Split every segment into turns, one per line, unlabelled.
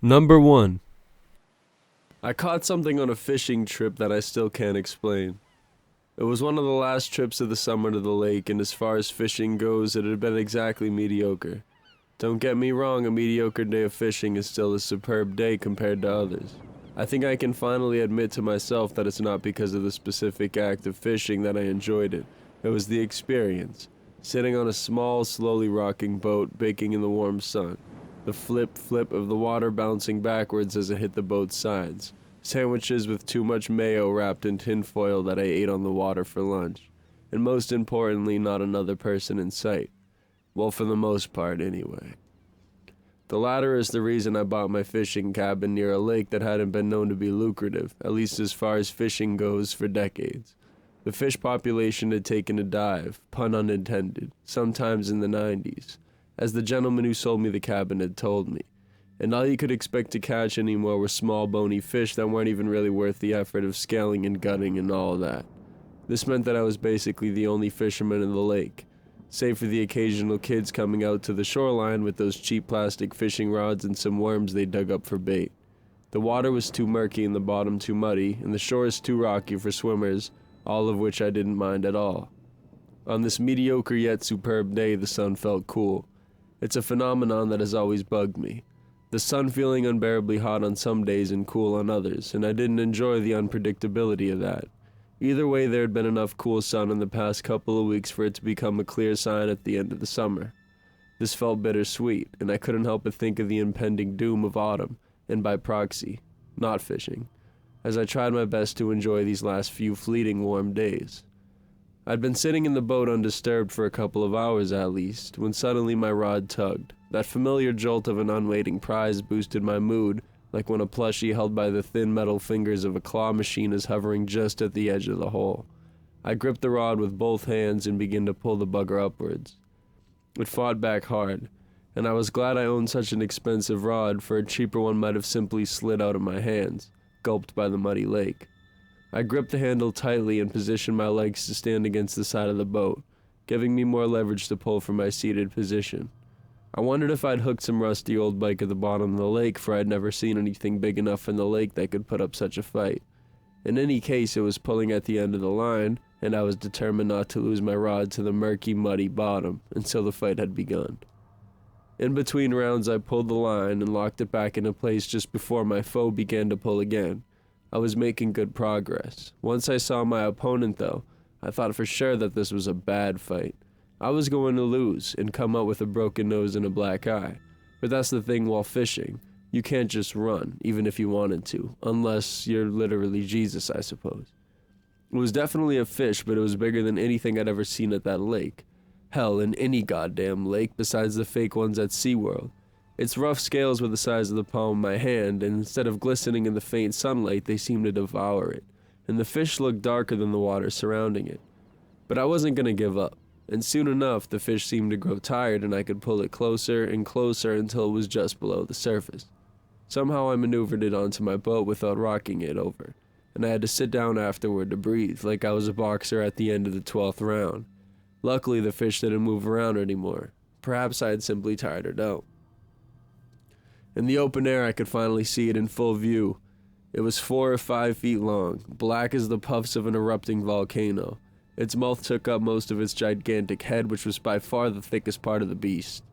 Number 1. I caught something on a fishing trip that I still can't explain. It was one of the last trips of the summer to the lake, and as far as fishing goes, it had been exactly mediocre. Don't get me wrong, a mediocre day of fishing is still a superb day compared to others. I think I can finally admit to myself that it's not because of the specific act of fishing that I enjoyed it. It was the experience. Sitting on a small, slowly rocking boat, baking in the warm sun. The flip of the water bouncing backwards as it hit the boat's sides. Sandwiches with too much mayo wrapped in tinfoil that I ate on the water for lunch. And most importantly, not another person in sight. Well, for the most part, anyway. The latter is the reason I bought my fishing cabin near a lake that hadn't been known to be lucrative, at least as far as fishing goes, for decades. The fish population had taken a dive, pun unintended, sometimes in the 90s, as the gentleman who sold me the cabin had told me, and all you could expect to catch anymore were small bony fish that weren't even really worth the effort of scaling and gutting and all that. This meant that I was basically the only fisherman in the lake, save for the occasional kids coming out to the shoreline with those cheap plastic fishing rods and some worms they dug up for bait. The water was too murky and the bottom too muddy, and the shores too rocky for swimmers, all of which I didn't mind at all. On this mediocre yet superb day, the sun felt cool. It's a phenomenon that has always bugged me. The sun feeling unbearably hot on some days and cool on others, and I didn't enjoy the unpredictability of that. Either way, there had been enough cool sun in the past couple of weeks for it to become a clear sign at the end of the summer. This felt bittersweet, and I couldn't help but think of the impending doom of autumn, and by proxy, not fishing, as I tried my best to enjoy these last few fleeting warm days. I'd been sitting in the boat undisturbed for a couple of hours at least, when suddenly my rod tugged. That familiar jolt of an unwaiting prize boosted my mood, like when a plushie held by the thin metal fingers of a claw machine is hovering just at the edge of the hole. I gripped the rod with both hands and began to pull the bugger upwards. It fought back hard, and I was glad I owned such an expensive rod, for a cheaper one might have simply slid out of my hands, gulped by the muddy lake. I gripped the handle tightly and positioned my legs to stand against the side of the boat, giving me more leverage to pull from my seated position. I wondered if I'd hooked some rusty old bike at the bottom of the lake, for I'd never seen anything big enough in the lake that could put up such a fight. In any case, it was pulling at the end of the line, and I was determined not to lose my rod to the murky, muddy bottom until the fight had begun. In between rounds, I pulled the line and locked it back into place just before my foe began to pull again. I was making good progress. Once I saw my opponent, though, I thought for sure that this was a bad fight. I was going to lose and come out with a broken nose and a black eye. But that's the thing while fishing. You can't just run, even if you wanted to, unless you're literally Jesus, I suppose. It was definitely a fish, but it was bigger than anything I'd ever seen at that lake. Hell, in any goddamn lake besides the fake ones at SeaWorld. Its rough scales were the size of the palm of my hand, and instead of glistening in the faint sunlight, they seemed to devour it, and the fish looked darker than the water surrounding it. But I wasn't going to give up, and soon enough the fish seemed to grow tired, and I could pull it closer and closer until it was just below the surface. Somehow I maneuvered it onto my boat without rocking it over, and I had to sit down afterward to breathe, like I was a boxer at the end of the 12th round. Luckily, the fish didn't move around anymore. Perhaps I had simply tired it out. In the open air, I could finally see it in full view. It was 4 or 5 feet long, black as the puffs of an erupting volcano. Its mouth took up most of its gigantic head, which was by far the thickest part of the beast.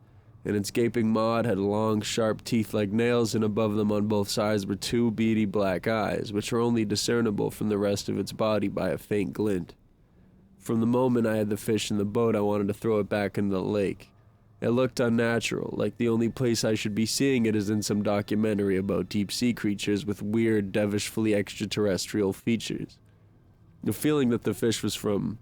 And its gaping maw had long, sharp teeth like nails, and above them on both sides were 2 beady black eyes, which were only discernible from the rest of its body by a faint glint. From the moment I had the fish in the boat, I wanted to throw it back into the lake. It looked unnatural, like the only place I should be seeing it is in some documentary about deep-sea creatures with weird, devishly extraterrestrial features. The feeling that the fish was from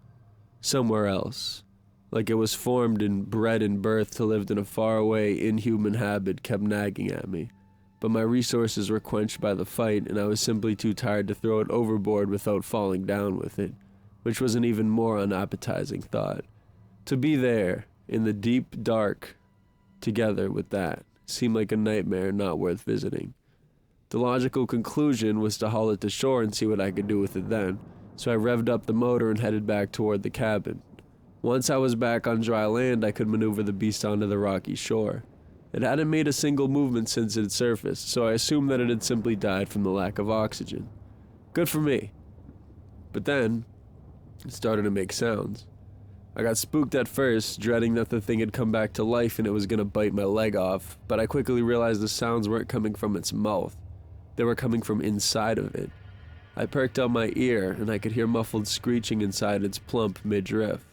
somewhere else, like it was formed and bred in birth to live in a faraway, inhuman habit, kept nagging at me. But my resources were quenched by the fight, and I was simply too tired to throw it overboard without falling down with it, which was an even more unappetizing thought. To be there, in the deep dark, together with that, seemed like a nightmare not worth visiting. The logical conclusion was to haul it to shore and see what I could do with it then, so I revved up the motor and headed back toward the cabin. Once I was back on dry land, I could maneuver the beast onto the rocky shore. It hadn't made a single movement since it had surfaced, so I assumed that it had simply died from the lack of oxygen. Good for me. But then, it started to make sounds. I got spooked at first, dreading that the thing had come back to life and it was gonna bite my leg off, but I quickly realized the sounds weren't coming from its mouth. They were coming from inside of it. I perked up my ear and I could hear muffled screeching inside its plump midriff.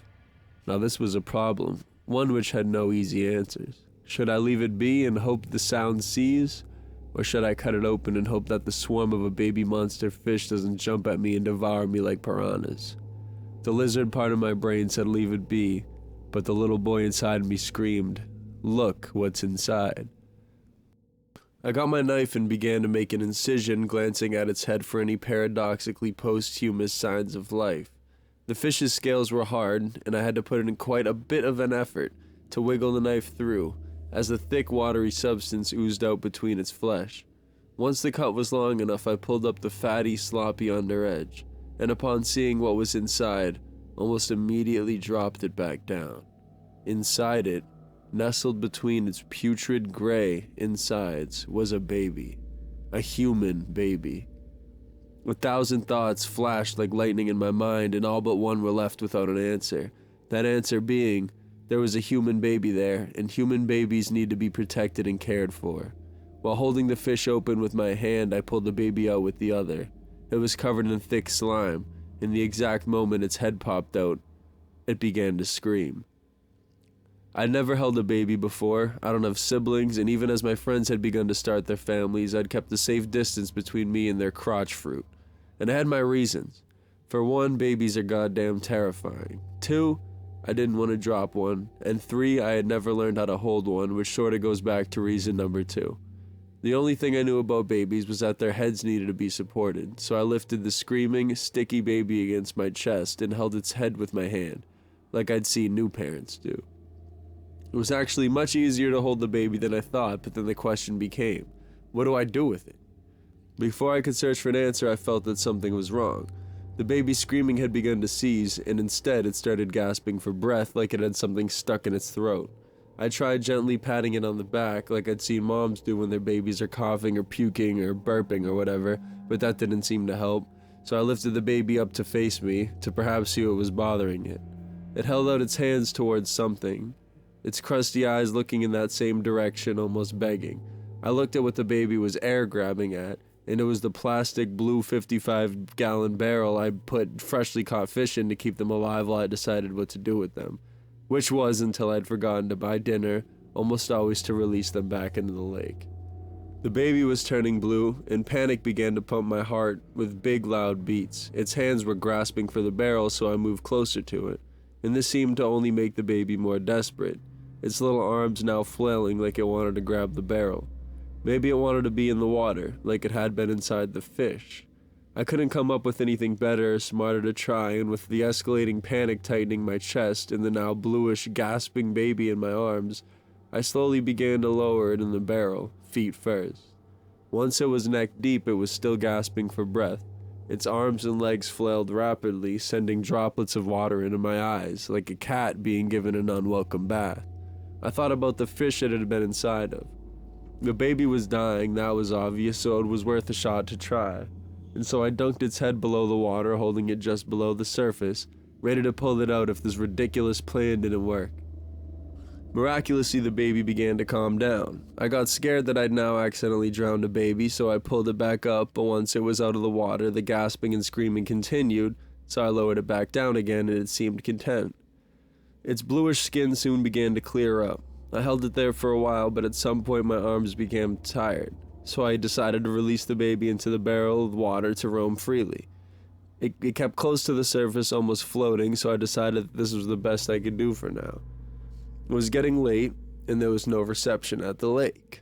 Now this was a problem, one which had no easy answers. Should I leave it be and hope the sound cease? Or should I cut it open and hope that the swarm of a baby monster fish doesn't jump at me and devour me like piranhas? The lizard part of my brain said leave it be, but the little boy inside me screamed, "Look what's inside." I got my knife and began to make an incision, glancing at its head for any paradoxically posthumous signs of life. The fish's scales were hard, and I had to put in quite a bit of an effort to wiggle the knife through, as the thick, watery substance oozed out between its flesh. Once the cut was long enough, I pulled up the fatty, sloppy under edge, and upon seeing what was inside, almost immediately dropped it back down. Inside it, nestled between its putrid gray insides, was a baby. A human baby. 1,000 thoughts flashed like lightning in my mind, and all but one were left without an answer. That answer being, there was a human baby there, and human babies need to be protected and cared for. While holding the fish open with my hand, I pulled the baby out with the other. It was covered in thick slime. In the exact moment its head popped out, it began to scream. I'd never held a baby before, I don't have siblings, and even as my friends had begun to start their families, I'd kept a safe distance between me and their crotch fruit. And I had my reasons. For one, babies are goddamn terrifying. 2, I didn't want to drop one. And 3, I had never learned how to hold one, which sorta goes back to reason number 2. The only thing I knew about babies was that their heads needed to be supported, so I lifted the screaming, sticky baby against my chest and held its head with my hand, like I'd seen new parents do. It was actually much easier to hold the baby than I thought, but then the question became, what do I do with it? Before I could search for an answer, I felt that something was wrong. The baby's screaming had begun to cease, and instead it started gasping for breath like it had something stuck in its throat. I tried gently patting it on the back like I'd seen moms do when their babies are coughing or puking or burping or whatever, but that didn't seem to help, so I lifted the baby up to face me, to perhaps see what was bothering it. It held out its hands towards something, its crusty eyes looking in that same direction, almost begging. I looked at what the baby was air grabbing at, and it was the plastic blue 55-gallon barrel I put freshly caught fish in to keep them alive while I decided what to do with them. Which was until I'd forgotten to buy dinner, almost always to release them back into the lake. The baby was turning blue, and panic began to pump my heart with big loud beats. Its hands were grasping for the barrel, so I moved closer to it, and this seemed to only make the baby more desperate, its little arms now flailing like it wanted to grab the barrel. Maybe it wanted to be in the water, like it had been inside the fish. I couldn't come up with anything better or smarter to try, and with the escalating panic tightening my chest and the now bluish, gasping baby in my arms, I slowly began to lower it in the barrel, feet first. Once it was neck deep, it was still gasping for breath. Its arms and legs flailed rapidly, sending droplets of water into my eyes, like a cat being given an unwelcome bath. I thought about the fish it had been inside of. The baby was dying, that was obvious, so it was worth a shot to try. And so I dunked its head below the water, holding it just below the surface, ready to pull it out if this ridiculous plan didn't work. Miraculously, the baby began to calm down. I got scared that I'd now accidentally drowned a baby, so I pulled it back up, but once it was out of the water, the gasping and screaming continued, so I lowered it back down again and it seemed content. Its bluish skin soon began to clear up. I held it there for a while, but at some point my arms became tired, so I decided to release the baby into the barrel of water to roam freely. It kept close to the surface, almost floating, so I decided that this was the best I could do for now. It was getting late, and there was no reception at the lake.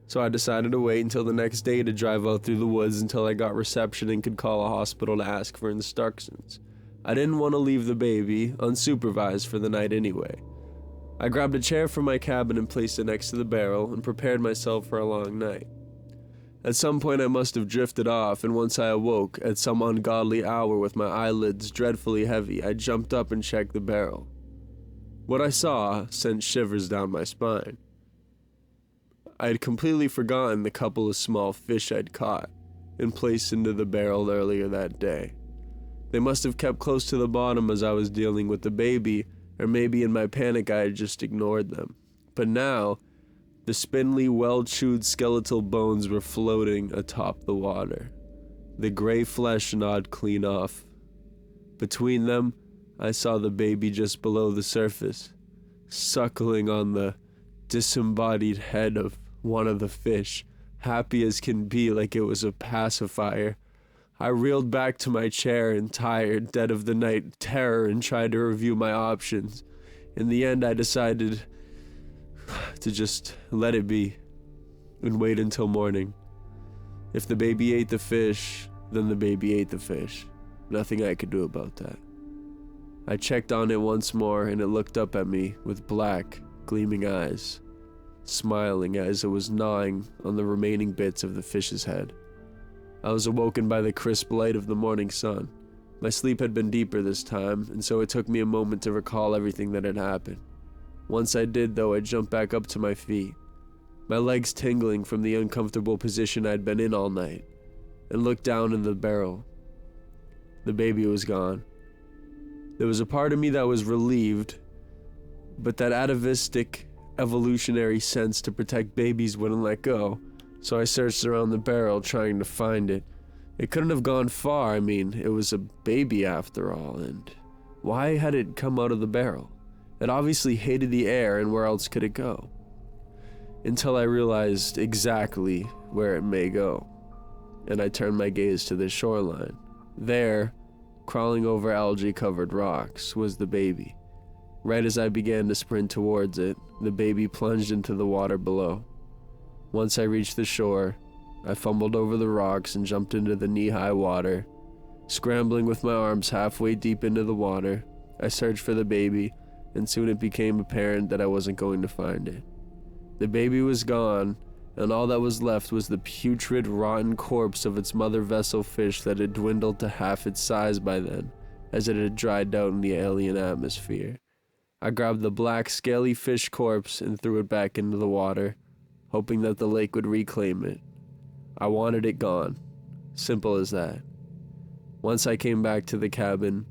So I decided to wait until the next day to drive out through the woods until I got reception and could call a hospital to ask for instructions. I didn't want to leave the baby unsupervised for the night anyway. I grabbed a chair from my cabin and placed it next to the barrel and prepared myself for a long night. At some point I must have drifted off, and once I awoke, at some ungodly hour with my eyelids dreadfully heavy, I jumped up and checked the barrel. What I saw sent shivers down my spine. I had completely forgotten the couple of small fish I'd caught and placed into the barrel earlier that day. They must have kept close to the bottom as I was dealing with the baby, or maybe in my panic I had just ignored them. But now, the spindly, well-chewed skeletal bones were floating atop the water. The gray flesh gnawed clean off. Between them, I saw the baby just below the surface, suckling on the disembodied head of one of the fish, happy as can be like it was a pacifier. I reeled back to my chair in tired, dead of the night terror and tried to review my options. In the end, I decided to just let it be and wait until morning. If the baby ate the fish, then the baby ate the fish. Nothing I could do about that. I checked on it once more, and it looked up at me with black, gleaming eyes, smiling as it was gnawing on the remaining bits of the fish's head. I was awoken by the crisp light of the morning sun. My sleep had been deeper this time, and so it took me a moment to recall everything that had happened. Once I did, though, I jumped back up to my feet, my legs tingling from the uncomfortable position I'd been in all night, and looked down in the barrel. The baby was gone. There was a part of me that was relieved, but that atavistic, evolutionary sense to protect babies wouldn't let go, so I searched around the barrel trying to find it. It couldn't have gone far. I mean, it was a baby after all, and why had it come out of the barrel? It obviously hated the air, and where else could it go? Until I realized exactly where it may go, and I turned my gaze to the shoreline. There, crawling over algae-covered rocks, was the baby. Right as I began to sprint towards it, the baby plunged into the water below. Once I reached the shore, I fumbled over the rocks and jumped into the knee-high water. Scrambling with my arms halfway deep into the water, I searched for the baby, and soon it became apparent that I wasn't going to find it. The baby was gone, and all that was left was the putrid, rotten corpse of its mother vessel fish that had dwindled to half its size by then, as it had dried out in the alien atmosphere. I grabbed the black, scaly fish corpse and threw it back into the water, hoping that the lake would reclaim it. I wanted it gone. Simple as that. Once I came back to the cabin,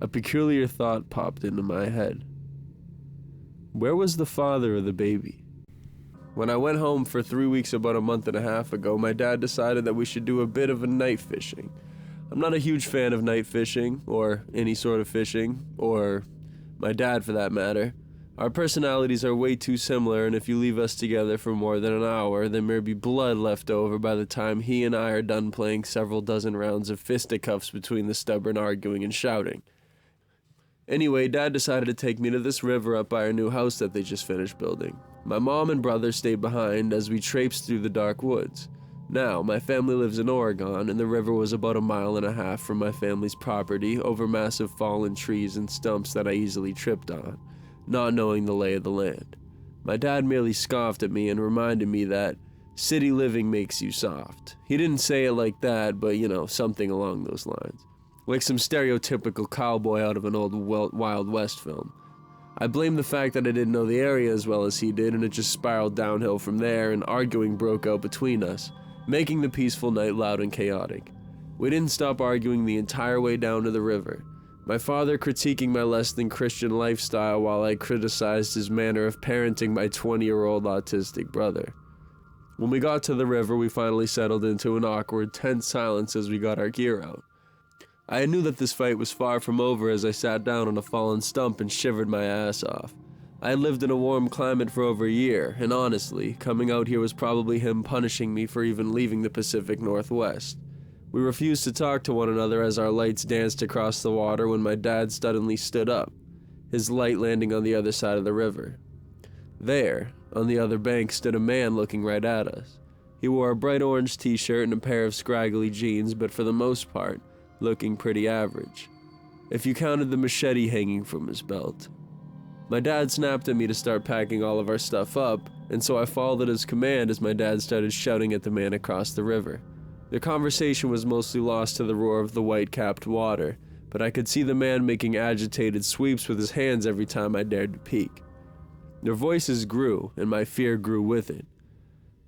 a peculiar thought popped into my head. Where was the father of the baby? When I went home for 3 weeks about a month and a half ago, my dad decided that we should do a bit of a night fishing. I'm not a huge fan of night fishing, or any sort of fishing, or my dad for that matter. Our personalities are way too similar, and if you leave us together for more than an hour, there may be blood left over by the time he and I are done playing several dozen rounds of fisticuffs between the stubborn arguing and shouting. Anyway, Dad decided to take me to this river up by our new house that they just finished building. My mom and brother stayed behind as we traipsed through the dark woods. Now, my family lives in Oregon, and the river was about 1.5 miles from my family's property over massive fallen trees and stumps that I easily tripped on, not knowing the lay of the land. My dad merely scoffed at me and reminded me that city living makes you soft. He didn't say it like that, but something along those lines. Like some stereotypical cowboy out of an old Wild West film. I blamed the fact that I didn't know the area as well as he did, and it just spiraled downhill from there, and arguing broke out between us, making the peaceful night loud and chaotic. We didn't stop arguing the entire way down to the river, my father critiquing my less than Christian lifestyle while I criticized his manner of parenting my 20-year-old autistic brother. When we got to the river, we finally settled into an awkward, tense silence as we got our gear out. I knew that this fight was far from over as I sat down on a fallen stump and shivered my ass off. I had lived in a warm climate for over a year, and honestly, coming out here was probably him punishing me for even leaving the Pacific Northwest. We refused to talk to one another as our lights danced across the water when my dad suddenly stood up, his light landing on the other side of the river. There, on the other bank, stood a man looking right at us. He wore a bright orange t-shirt and a pair of scraggly jeans, but for the most part, looking pretty average, if you counted the machete hanging from his belt. My dad snapped at me to start packing all of our stuff up, and so I followed his command as my dad started shouting at the man across the river. The conversation was mostly lost to the roar of the white-capped water, but I could see the man making agitated sweeps with his hands every time I dared to peek. Their voices grew, and my fear grew with it.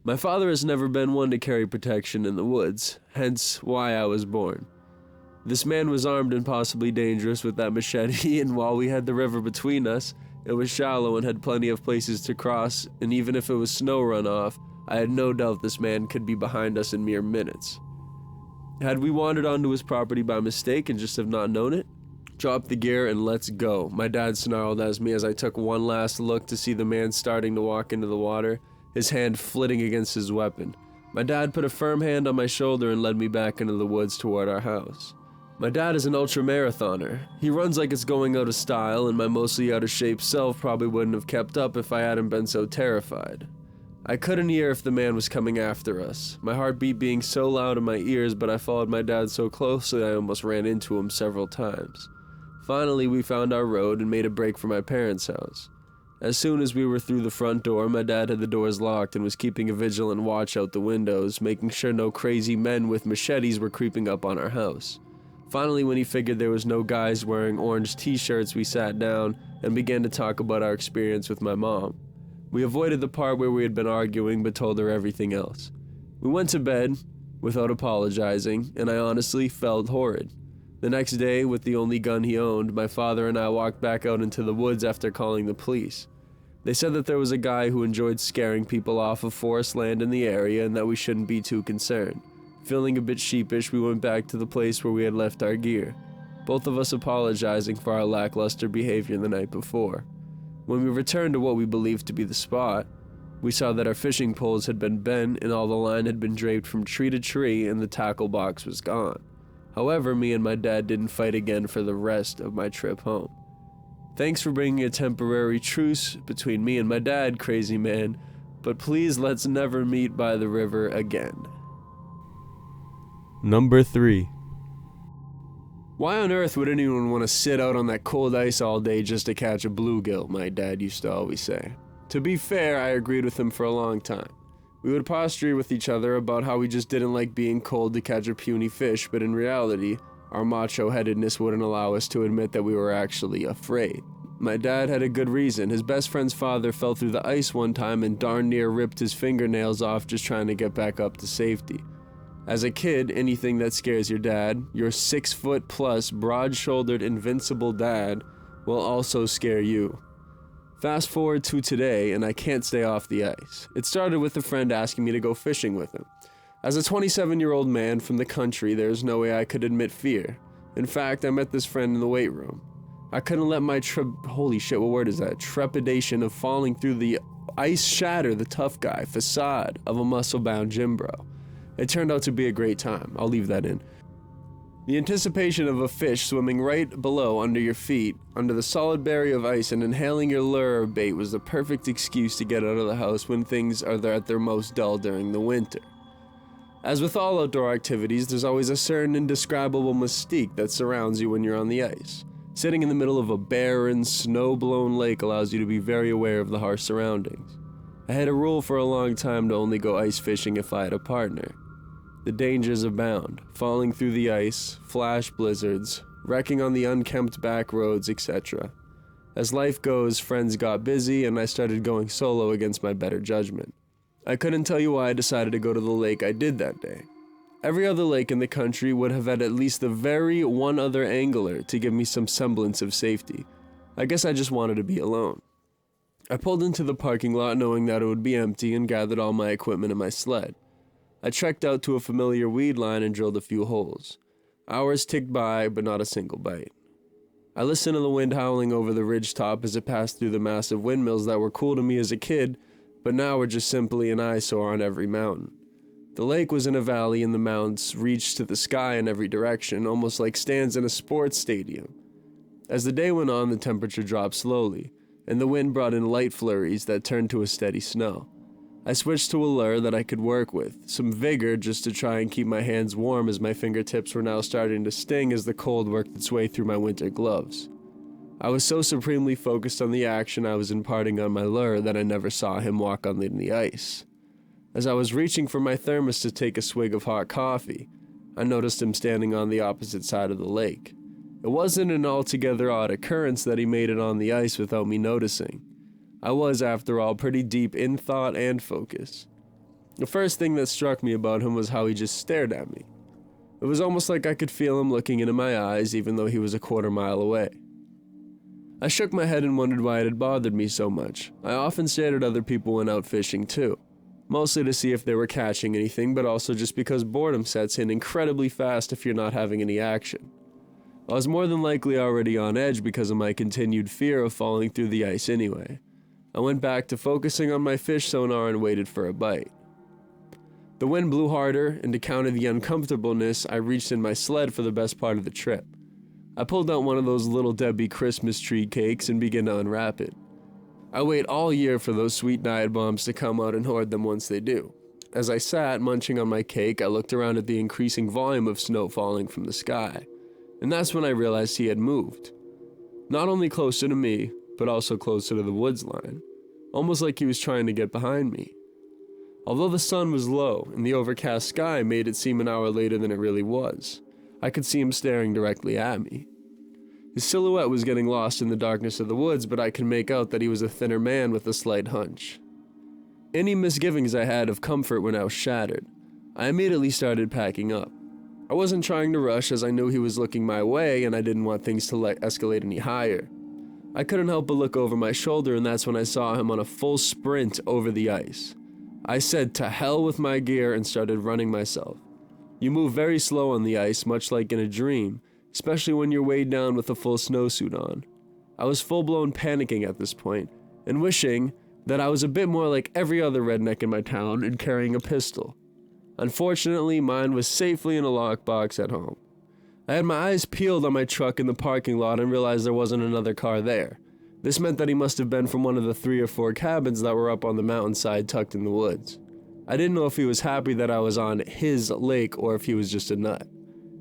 My father has never been one to carry protection in the woods, hence why I was born. This man was armed and possibly dangerous with that machete, and while we had the river between us, it was shallow and had plenty of places to cross, and even if it was snow runoff, I had no doubt this man could be behind us in mere minutes. Had we wandered onto his property by mistake and just have not known it? Drop the gear and let's go, my dad snarled at me as I took one last look to see the man starting to walk into the water, his hand flitting against his weapon. My dad put a firm hand on my shoulder and led me back into the woods toward our house. My dad is an ultra-marathoner. He runs like it's going out of style, and my mostly out-of-shape self probably wouldn't have kept up if I hadn't been so terrified. I couldn't hear if the man was coming after us, my heartbeat being so loud in my ears, but I followed my dad so closely I almost ran into him several times. Finally, we found our road and made a break for my parents' house. As soon as we were through the front door, my dad had the doors locked and was keeping a vigilant watch out the windows, making sure no crazy men with machetes were creeping up on our house. Finally, when he figured there was no guys wearing orange t-shirts, we sat down and began to talk about our experience with my mom. We avoided the part where we had been arguing, but told her everything else. We went to bed without apologizing, and I honestly felt horrid. The next day, with the only gun he owned, my father and I walked back out into the woods after calling the police. They said that there was a guy who enjoyed scaring people off of forest land in the area and that we shouldn't be too concerned. Feeling a bit sheepish, we went back to the place where we had left our gear, both of us apologizing for our lackluster behavior the night before. When we returned to what we believed to be the spot, we saw that our fishing poles had been bent and all the line had been draped from tree to tree and the tackle box was gone. However, me and my dad didn't fight again for the rest of my trip home. Thanks for bringing a temporary truce between me and my dad, crazy man, but please let's never meet by the river again. Number 3. Why on earth would anyone want to sit out on that cold ice all day just to catch a bluegill, my dad used to always say. To be fair, I agreed with him for a long time. We would posture with each other about how we just didn't like being cold to catch a puny fish, but in reality, our macho-headedness wouldn't allow us to admit that we were actually afraid. My dad had a good reason. His best friend's father fell through the ice one time and darn near ripped his fingernails off just trying to get back up to safety. As a kid, anything that scares your dad, your 6-foot-plus, broad-shouldered, invincible dad, will also scare you. Fast forward to today, and I can't stay off the ice. It started with a friend asking me to go fishing with him. As a 27-year-old man from the country, there's no way I could admit fear. In fact, I met this friend in the weight room. I couldn't let my trepidation of falling through the ice shatter the tough guy facade of a muscle-bound gym bro. It turned out to be a great time. I'll leave that in. The anticipation of a fish swimming right below under your feet, under the solid barrier of ice, and inhaling your lure or bait was the perfect excuse to get out of the house when things are at their most dull during the winter. As with all outdoor activities, there's always a certain indescribable mystique that surrounds you when you're on the ice. Sitting in the middle of a barren, snow-blown lake allows you to be very aware of the harsh surroundings. I had a rule for a long time to only go ice fishing if I had a partner. The dangers abound, falling through the ice, flash blizzards, wrecking on the unkempt back roads, etc. As life goes, friends got busy and I started going solo against my better judgment. I couldn't tell you why I decided to go to the lake I did that day. Every other lake in the country would have had at least the very one other angler to give me some semblance of safety. I guess I just wanted to be alone. I pulled into the parking lot knowing that it would be empty and gathered all my equipment in my sled. I trekked out to a familiar weed line and drilled a few holes. Hours ticked by, but not a single bite. I listened to the wind howling over the ridge top as it passed through the massive windmills that were cool to me as a kid, but now were just simply an eyesore on every mountain. The lake was in a valley and the mountains reached to the sky in every direction, almost like stands in a sports stadium. As the day went on, the temperature dropped slowly, and the wind brought in light flurries that turned to a steady snow. I switched to a lure that I could work with, some vigor just to try and keep my hands warm as my fingertips were now starting to sting as the cold worked its way through my winter gloves. I was so supremely focused on the action I was imparting on my lure that I never saw him walk on the ice. As I was reaching for my thermos to take a swig of hot coffee, I noticed him standing on the opposite side of the lake. It wasn't an altogether odd occurrence that he made it on the ice without me noticing. I was, after all, pretty deep in thought and focus. The first thing that struck me about him was how he just stared at me. It was almost like I could feel him looking into my eyes even though he was a quarter mile away. I shook my head and wondered why it had bothered me so much. I often stared at other people when out fishing too, mostly to see if they were catching anything, but also just because boredom sets in incredibly fast if you're not having any action. I was more than likely already on edge because of my continued fear of falling through the ice anyway. I went back to focusing on my fish sonar and waited for a bite. The wind blew harder, and to counter the uncomfortableness, I reached in my sled for the best part of the trip. I pulled out one of those Little Debbie Christmas tree cakes and began to unwrap it. I wait all year for those sweet diet bombs to come out and hoard them once they do. As I sat munching on my cake, I looked around at the increasing volume of snow falling from the sky, and that's when I realized he had moved. Not only closer to me, but also closer to the woods line, almost like he was trying to get behind me. Although the sun was low and the overcast sky made it seem an hour later than it really was, I could see him staring directly at me. His silhouette was getting lost in the darkness of the woods, but I could make out that he was a thinner man with a slight hunch. Any misgivings I had of comfort were now shattered. I immediately started packing up. I wasn't trying to rush as I knew he was looking my way and I didn't want things to escalate any higher. I couldn't help but look over my shoulder, and that's when I saw him on a full sprint over the ice. I said to hell with my gear and started running myself. You move very slow on the ice, much like in a dream, especially when you're weighed down with a full snowsuit on. I was full-blown panicking at this point, and wishing that I was a bit more like every other redneck in my town and carrying a pistol. Unfortunately, mine was safely in a lockbox at home. I had my eyes peeled on my truck in the parking lot and realized there wasn't another car there. This meant that he must have been from one of the 3 or 4 cabins that were up on the mountainside tucked in the woods. I didn't know if he was happy that I was on his lake or if he was just a nut.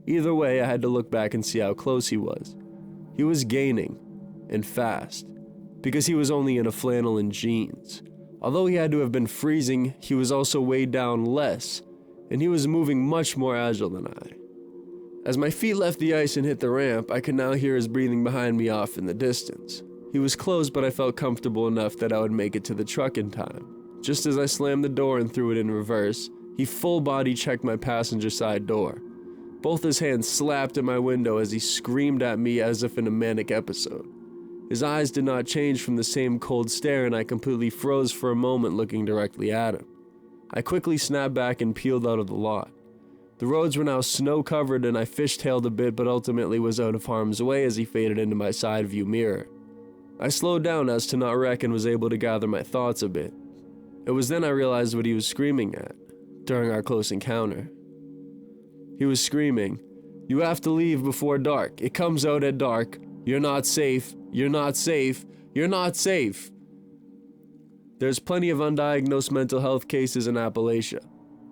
Either way, I had to look back and see how close he was. He was gaining, and fast, because he was only in a flannel and jeans. Although he had to have been freezing, he was also weighed down less, and he was moving much more agile than I. As my feet left the ice and hit the ramp, I could now hear his breathing behind me off in the distance. He was close, but I felt comfortable enough that I would make it to the truck in time. Just as I slammed the door and threw it in reverse, he full body checked my passenger side door. Both his hands slapped at my window as he screamed at me as if in a manic episode. His eyes did not change from the same cold stare, and I completely froze for a moment looking directly at him. I quickly snapped back and peeled out of the lot. The roads were now snow-covered and I fishtailed a bit, but ultimately was out of harm's way as he faded into my side view mirror. I slowed down as to not wreck and was able to gather my thoughts a bit. It was then I realized what he was screaming at during our close encounter. He was screaming, "You have to leave before dark. It comes out at dark. You're not safe. You're not safe. You're not safe." There's plenty of undiagnosed mental health cases in Appalachia.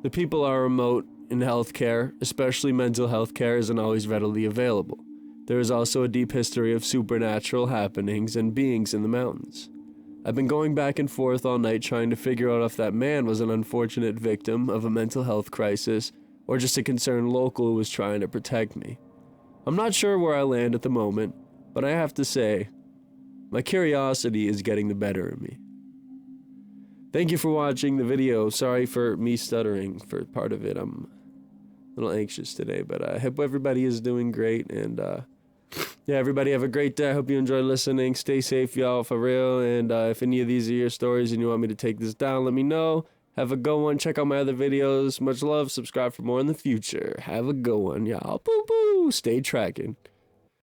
The people are remote, and healthcare, especially mental health care, isn't always readily available. There is also a deep history of supernatural happenings and beings in the mountains. I've been going back and forth all night trying to figure out if that man was an unfortunate victim of a mental health crisis or just a concerned local who was trying to protect me. I'm not sure where I land at the moment, but I have to say, my curiosity is getting the better of me. Thank you for watching the video. Sorry for me stuttering for part of it. I'm a little anxious today, but I hope everybody is doing great, and yeah, everybody have a great day. I hope you enjoyed listening. Stay safe, y'all, for real, and if any of these are your stories and you want me to take this down, let me know. Have a good one. Check out my other videos. Much love. Subscribe for more in the future. Have a good one, y'all. Boo boo. Stay tracking.